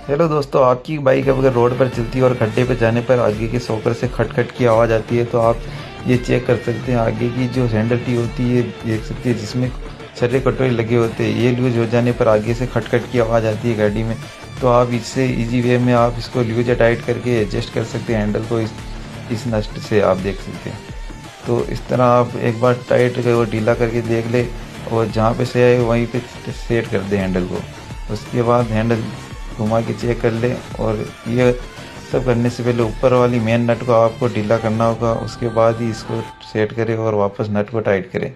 Hello दोस्तों, आपकी bike अगर रोड पर चलती है और खड्डे पर जाने पर आगे के सॉकर से खट खट की आवाज़ आती है, तो आप ये चेक कर सकते हैं। आगे की जो हैंडल टी होती है, देख सकते हैं, जिसमें छर्रे कटोरे लगे होते हैं, ये लूज हो जाने पर आगे से खट खट की आवाज़ आती है गाड़ी में। तो आप इससे इजी वे में आप इसको लूज या टाइट करके एडजस्ट कर सकते हैं हैंडल को। इस नस्ट से आप देख सकते हैं। तो इस तरह आप एक बार टाइट और ढीला करके देख ले, और जहाँ पे सही आए वहीं पे सेट कर दे हैंडल को। उसके बाद हैंडल घुमा के चेक कर ले। और ये सब करने से पहले ऊपर वाली मेन नट को आपको ढीला करना होगा, उसके बाद ही इसको सेट करें और वापस नट को टाइट करें।